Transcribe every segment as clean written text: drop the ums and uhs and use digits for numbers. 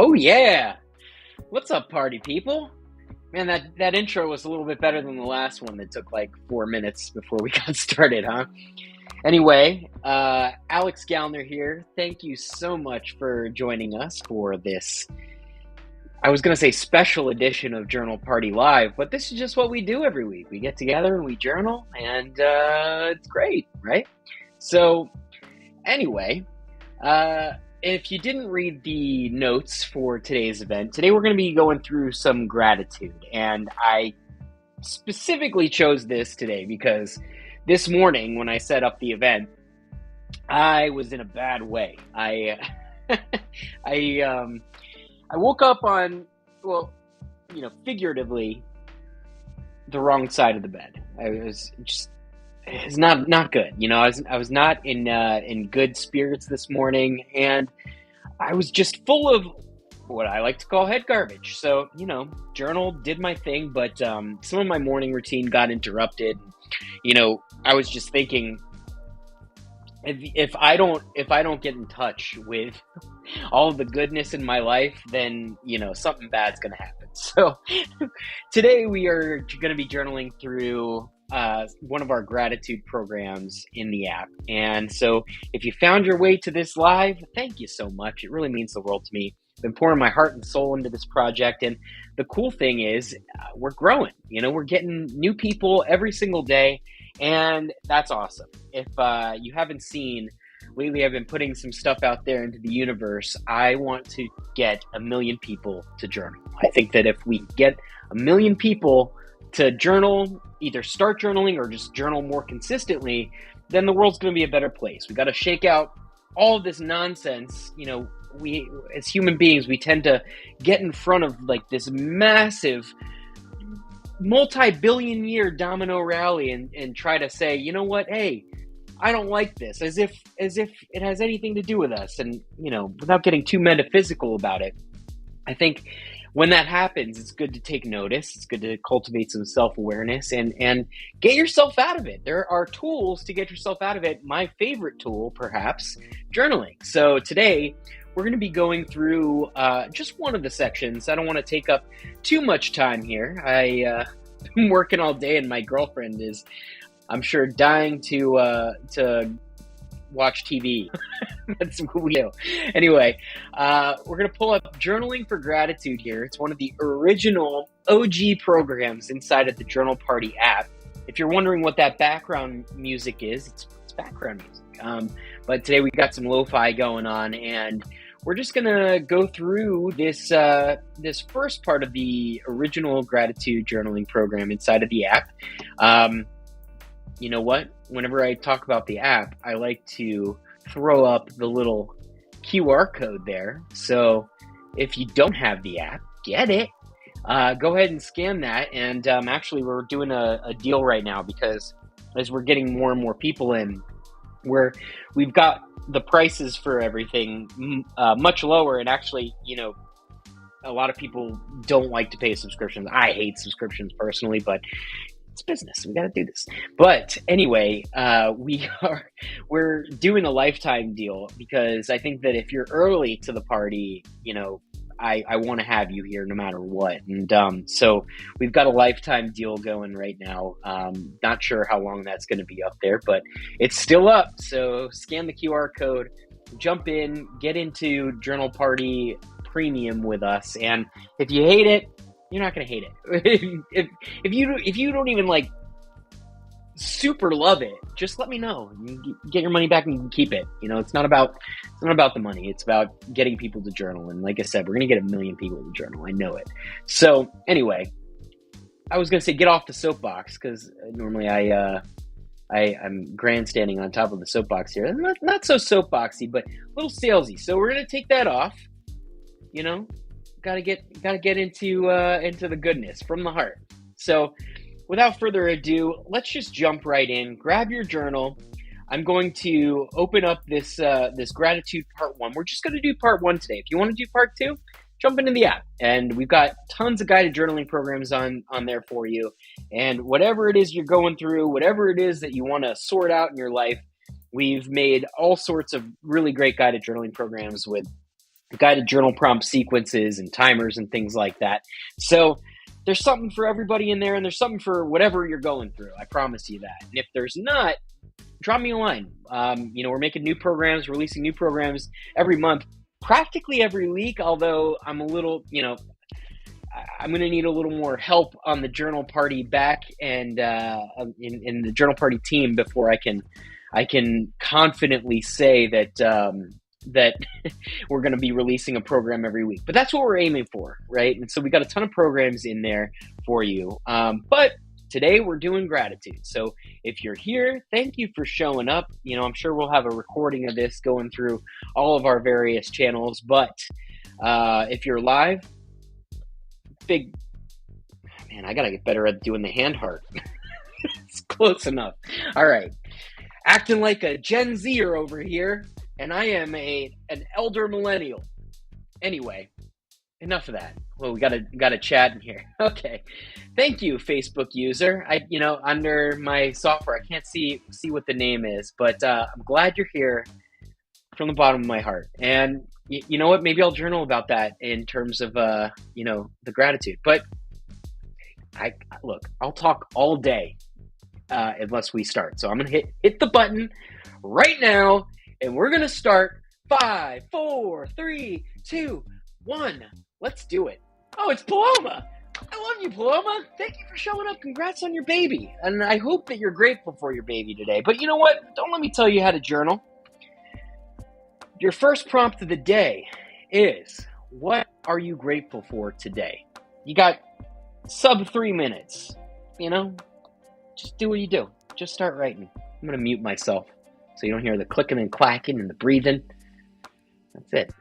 Oh yeah. What's up, party people? Man, that intro was a little bit better than the last one that took like 4 minutes before we got started, huh? Anyway, Alex Gallner here. Thank you so much for joining us for this. I was going to say special edition of Journal Party Live, but this is just what we do every week. We get together and we journal, and it's great, right? So, anyway, if you didn't read the notes for today's event, today we're going to be going through some gratitude. And I specifically chose this today because this morning when I set up the event, I was in a bad way. I woke up on, well, figuratively, the wrong side of the bed. It's not good. I was not in good spirits this morning, and I was just full of what I like to call head garbage. So, journal, did my thing, but some of my morning routine got interrupted. I was just thinking, if I don't get in touch with all of the goodness in my life, then something bad's gonna happen. So today we are going to be journaling through one of our gratitude programs in the app. And so if you found your way to this live, thank you so much. It really means the world to me. I've been pouring my heart and soul into this project, and the cool thing is we're growing. We're getting new people every single day, and that's awesome. If you haven't seen, lately I've been putting some stuff out there into the universe. I want to get 1 million people to journal. I think that if we get 1 million people to journal, either start journaling or just journal more consistently, then the world's going to be a better place. We got to shake out all of this nonsense. We as human beings, we tend to get in front of like this massive multi-billion year domino rally and try to say, you know what, hey, I don't like this, as if it has anything to do with us. And, without getting too metaphysical about it, I think when that happens, it's good to take notice. It's good to cultivate some self-awareness and get yourself out of it. There are tools to get yourself out of it. My favorite tool, perhaps, journaling. So today, we're going to be going through just one of the sections. I don't want to take up too much time here. I'm working all day, and my girlfriend is, I'm sure, dying to watch TV. That's what we do. Anyway, we're going to pull up Journaling for Gratitude here. It's one of the original OG programs inside of the Journal Party app. If you're wondering what that background music is, it's background music. But today we got some lo-fi going on, and we're just going to go through this first part of the original gratitude journaling program inside of the app. You know what? Whenever I talk about the app, I like to throw up the little QR code there. So if you don't have the app, get it. Go ahead and scan that. And actually, we're doing a deal right now because as we're getting more and more people in, we've got the prices for everything much lower. And actually, a lot of people don't like to pay subscriptions. I hate subscriptions personally, but it's business. We got to do this. But anyway, we're doing a lifetime deal because I think that if you're early to the party, I want to have you here no matter what. And so we've got a lifetime deal going right now. Not sure how long that's going to be up there, but it's still up. So scan the QR code, jump in, get into Journal Party Premium with us. And if you hate it, you're not going to hate it. If you don't even like super love it, just let me know. You can get your money back and you can keep it. It's not about the money. It's about getting people to journal. And like I said, we're going to get 1 million people to journal. I know it. So anyway, I was going to say get off the soapbox because normally I'm grandstanding on top of the soapbox here. Not so soapboxy, but a little salesy. So we're going to take that off. Gotta get into the goodness from the heart. So without further ado, let's just jump right in. Grab your journal. I'm going to open up this gratitude part 1. We're just going to do part 1 today. If you want to do part 2, jump into the app. And we've got tons of guided journaling programs on there for you. And whatever it is you're going through, whatever it is that you want to sort out in your life, we've made all sorts of really great guided journaling programs with guided journal prompt sequences and timers and things like that. So there's something for everybody in there, and there's something for whatever you're going through. I promise you that. And if there's not, drop me a line. We're making new programs, releasing new programs every month, practically every week. Although I'm a little, I'm going to need a little more help on the Journal Party back and in the Journal Party team before I can confidently say that we're going to be releasing a program every week. But that's what we're aiming for, right? And so we got a ton of programs in there for you. But today we're doing gratitude. So if you're here, thank you for showing up. I'm sure we'll have a recording of this going through all of our various channels. But if you're live, I got to get better at doing the hand heart. It's close enough. All right. Acting like a Gen Zer over here, and I am an elder millennial. Anyway, enough of that. Well, we got to chat in here. Okay. Thank you, Facebook user. Under my software, I can't see what the name is, but I'm glad you're here from the bottom of my heart. And you know what? Maybe I'll journal about that in terms of the gratitude. But I'll talk all day unless we start. So I'm gonna hit the button right now, and we're gonna start. 5, 4, 3, 2, 1. Let's do it. Oh, it's Paloma. I love you, Paloma. Thank you for showing up. Congrats on your baby. And I hope that you're grateful for your baby today. But you know what? Don't let me tell you how to journal. Your first prompt of the day is, what are you grateful for today? You got sub 3 minutes. Just do what you do. Just start writing. I'm going to mute myself so you don't hear the clicking and clacking and the breathing. That's it.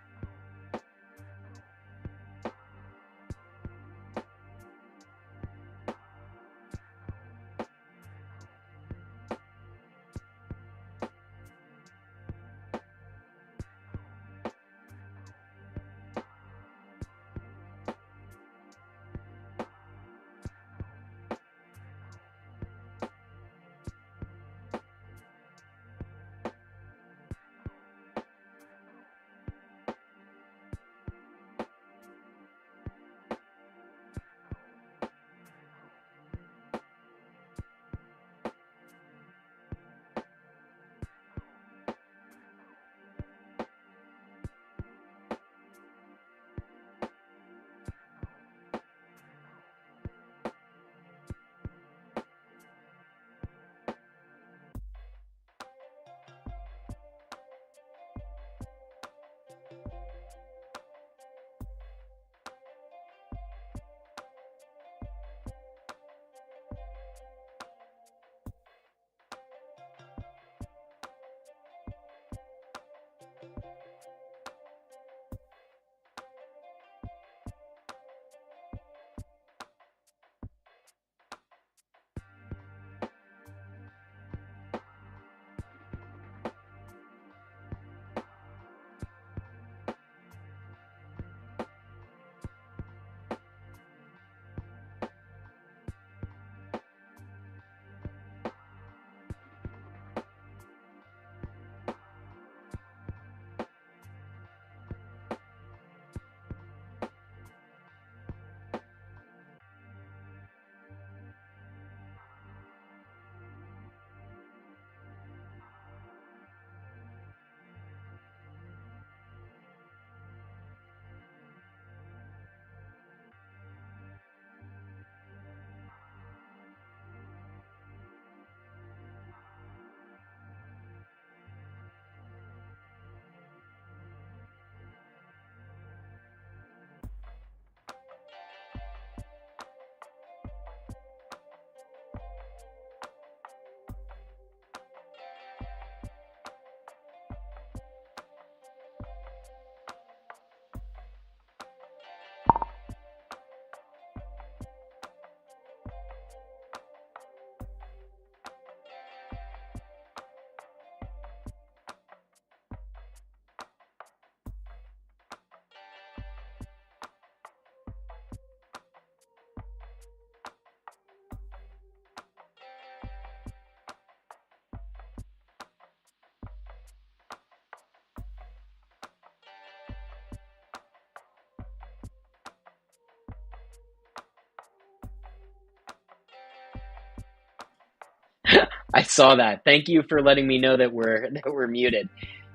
I saw that. Thank you for letting me know that we're muted.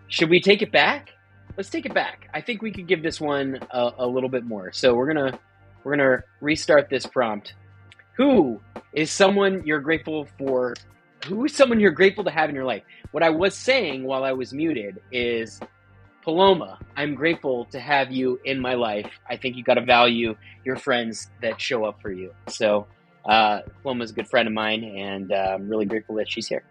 Should we take it back? Let's take it back. I think we could give this one a little bit more. So we're gonna restart this prompt. Who is someone you're grateful for? Who is someone you're grateful to have in your life? What I was saying while I was muted is, Paloma, I'm grateful to have you in my life. I think you got to value your friends that show up for you. So, Paloma's a good friend of mine, and I'm really grateful that she's here.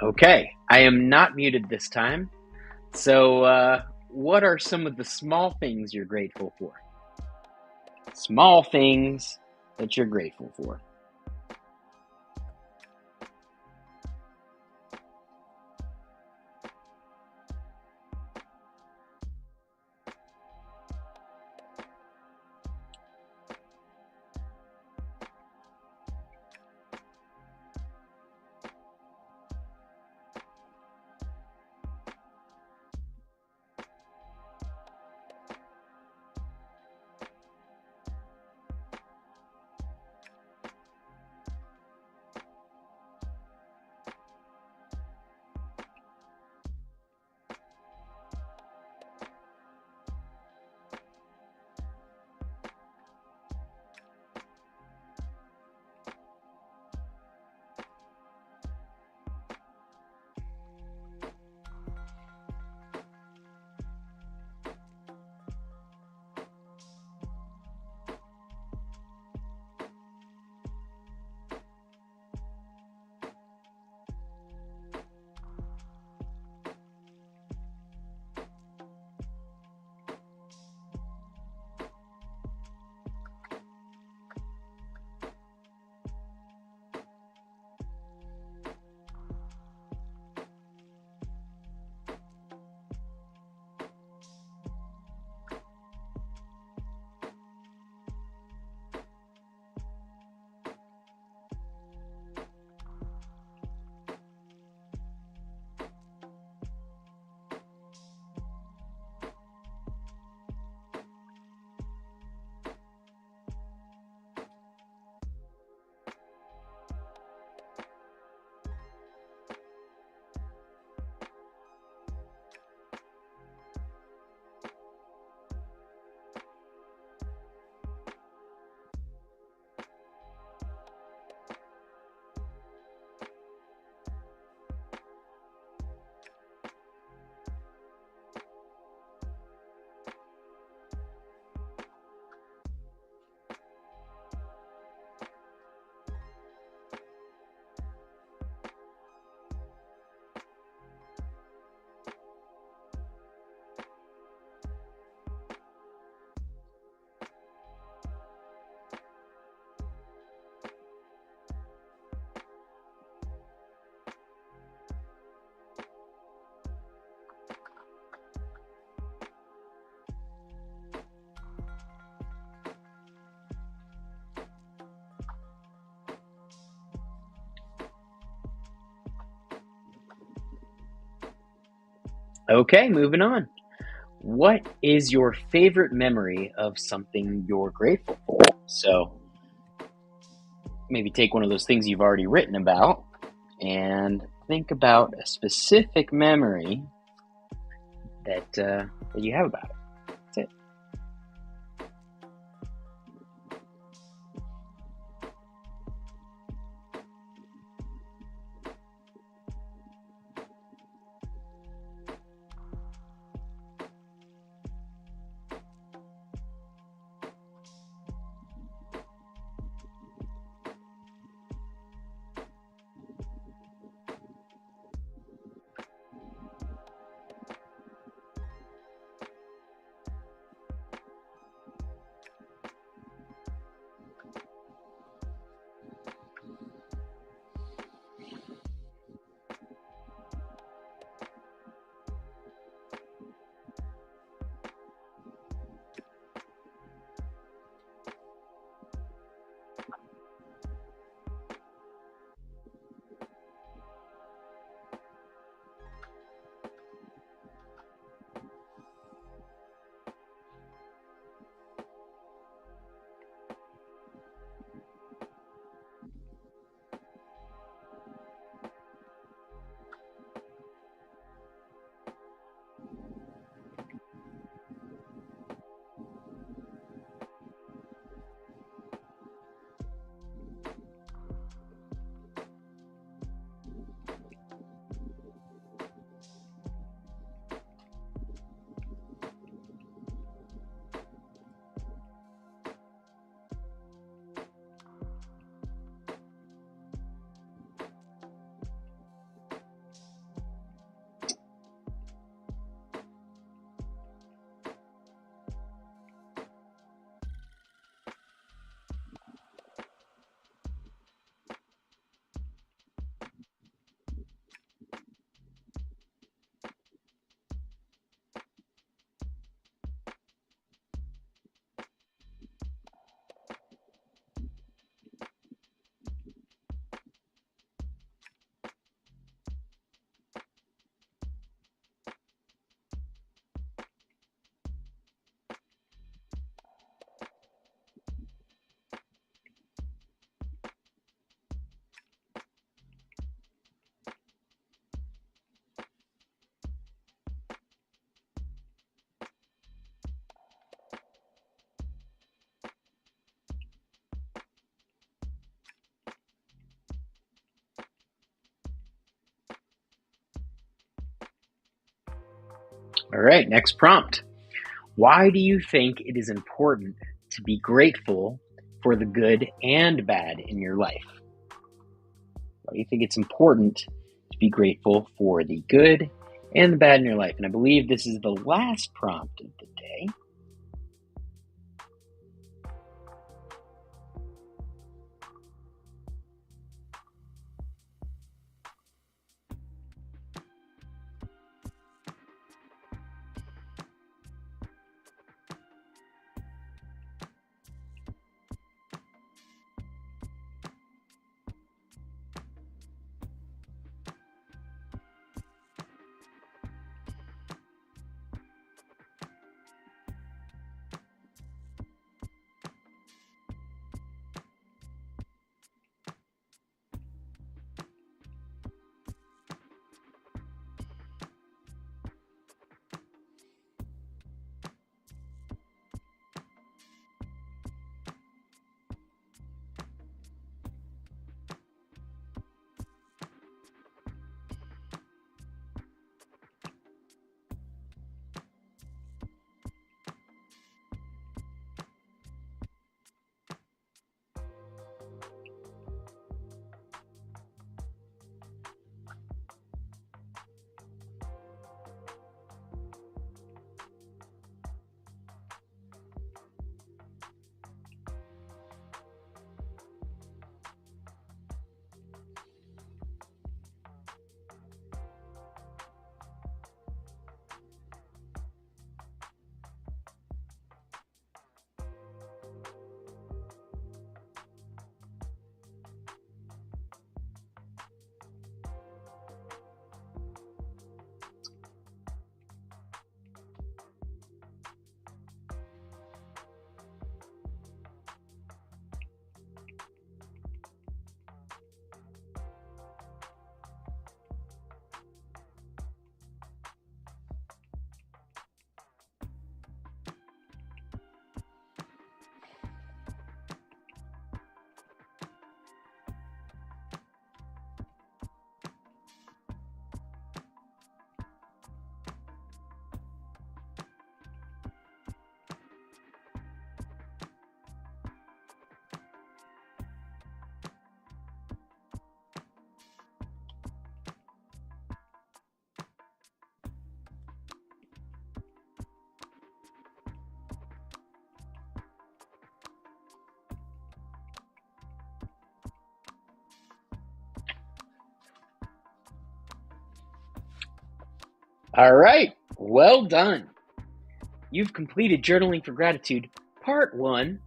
Okay, I am not muted this time. So, what are some of the small things you're grateful for? Small things that you're grateful for. Okay, moving on. What is your favorite memory of something you're grateful for? So maybe take one of those things you've already written about and think about a specific memory that you have about it. That's it. All right, next prompt. Why do you think it is important to be grateful for the good and bad in your life? Why do you think it's important to be grateful for the good and the bad in your life? And I believe this is the last prompt of the day. All right. Well done. You've completed Journaling for Gratitude Part 1.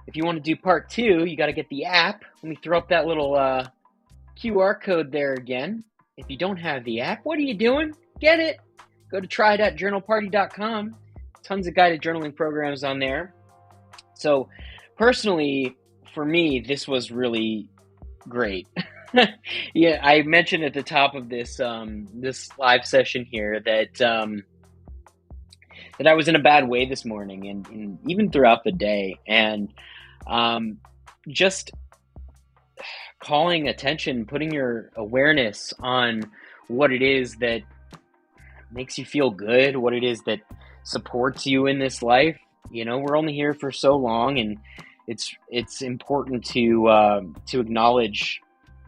If you want to do Part 2, you got to get the app. Let me throw up that little QR code there again. If you don't have the app, what are you doing? Get it. Go to try.journalparty.com. Tons of guided journaling programs on there. So personally, for me, this was really great. Yeah, I mentioned at the top of this this live session here that I was in a bad way this morning, and even throughout the day, and just calling attention, putting your awareness on what it is that makes you feel good, what it is that supports you in this life. You know, we're only here for so long, and it's important to acknowledge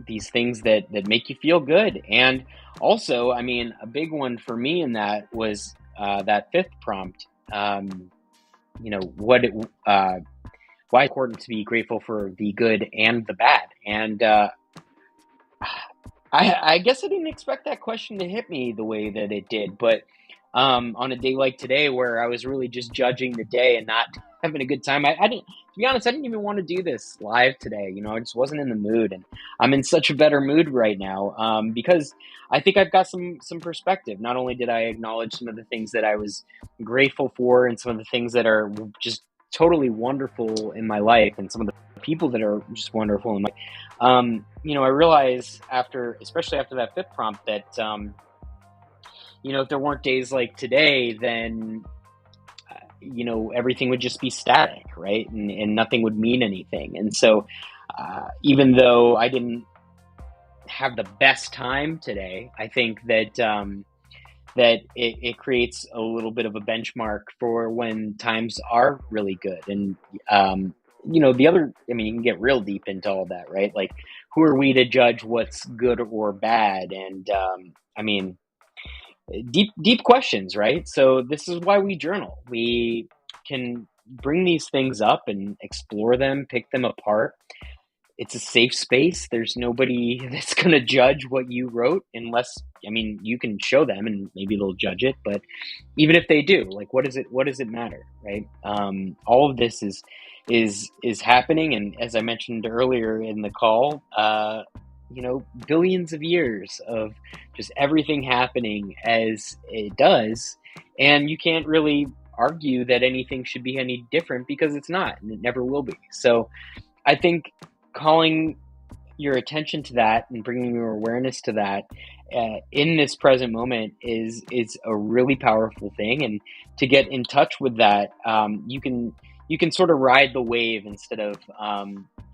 these things that make you feel good. And also, I mean, a big one for me in that was that fifth prompt. You know, why it's important to be grateful for the good and the bad. And I guess I didn't expect that question to hit me the way that it did, but on a day like today where I was really just judging the day and not having a good time, I didn't, to be honest, I didn't even want to do this live today. You know, I just wasn't in the mood, and I'm in such a better mood right now because I think I've got some perspective. Not only did I acknowledge some of the things that I was grateful for and some of the things that are just totally wonderful in my life, and some of the people that are just wonderful in my you know, I realize especially after that fifth prompt, that you know, if there weren't days like today, then you know, everything would just be static, right? And nothing would mean anything. And so even though I didn't have the best time today, I think that that it creates a little bit of a benchmark for when times are really good. And you know, I mean, you can get real deep into all that, right? Like, who are we to judge what's good or bad? And I mean, deep questions, right? So this is why we journal. We can bring these things up and explore them, pick them apart. It's a safe space. There's nobody that's going to judge what you wrote, unless, I mean, you can show them and maybe they'll judge it. But even if they do, like, what does it matter, right? All of this is happening, and as I mentioned earlier in the call, you know, billions of years of just everything happening as it does, and you can't really argue that anything should be any different, because it's not, and it never will be. So I think calling your attention to that and bringing your awareness to that in this present moment is a really powerful thing. And to get in touch with that, you can sort of ride the wave instead of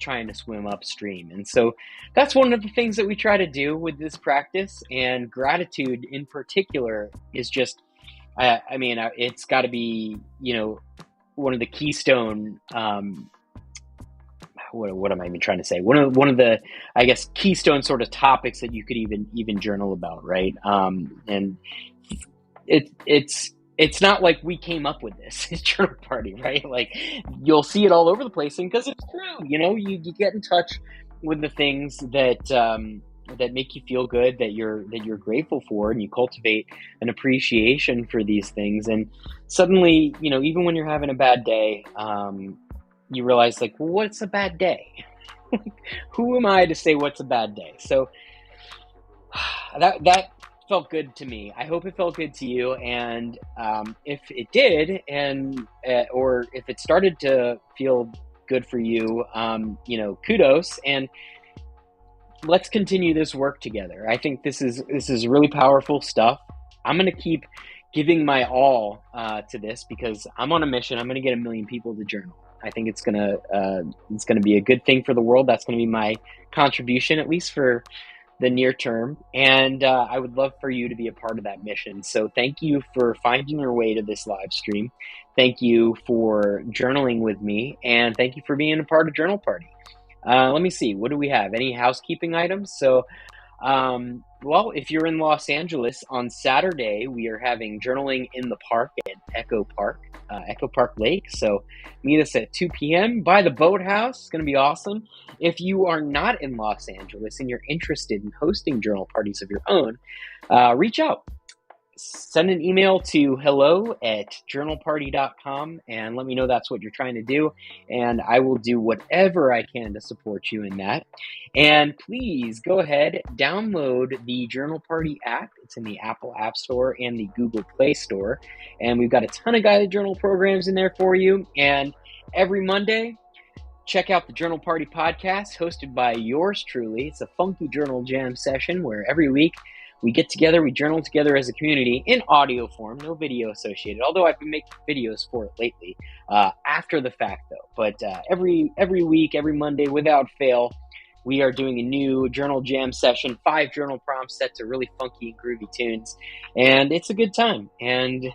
trying to swim upstream. And so that's one of the things that we try to do with this practice. And gratitude in particular is just, I mean, it's got to be, you know, one of the keystone, what am I even trying to say? One of the, I guess, keystone sort of topics that you could even journal about, right? And it's not like we came up with this journal party, right? Like, you'll see it all over the place, and because it's true, you know, you get in touch with the things that that make you feel good, that you're grateful for, and you cultivate an appreciation for these things, and suddenly, you know, even when you're having a bad day, you realize, like, well, what's a bad day? Who am I to say what's a bad day? So that felt good to me. I hope it felt good to you. And if it did, and or if it started to feel good for you, you know, kudos, and let's continue this work together. I think this is really powerful stuff. I'm going to keep giving my all to this, because I'm on a mission. I'm going to get 1 million people to journal. I think it's gonna be a good thing for the world. That's going to be my contribution, at least for the near term. And I would love for you to be a part of that mission. So thank you for finding your way to this live stream. Thank you for journaling with me, and thank you for being a part of Journal Party. Let me see. What do we have? Any housekeeping items? So, well, if you're in Los Angeles on Saturday, we are having journaling in the park at Echo Park Lake. So meet us at 2 p.m. by the boathouse. It's going to be awesome. If you are not in Los Angeles and you're interested in hosting journal parties of your own, reach out. send an email to hello@journalparty.com and let me know that's what you're trying to do. And I will do whatever I can to support you in that. And please go ahead, download the Journal Party app. It's in the Apple App Store and the Google Play Store. And we've got a ton of guided journal programs in there for you. And every Monday, check out the Journal Party podcast hosted by yours truly. It's a funky journal jam session where every week we get together, we journal together as a community in audio form, no video associated, although I've been making videos for it lately, after the fact though. But every week, every Monday, without fail, we are doing a new journal jam session, 5 journal prompts set to really funky and groovy tunes, and it's a good time. And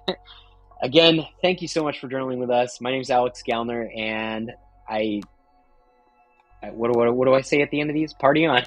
again, thank you so much for journaling with us. My name is Alex Gallner, and what do I say at the end of these? Party on.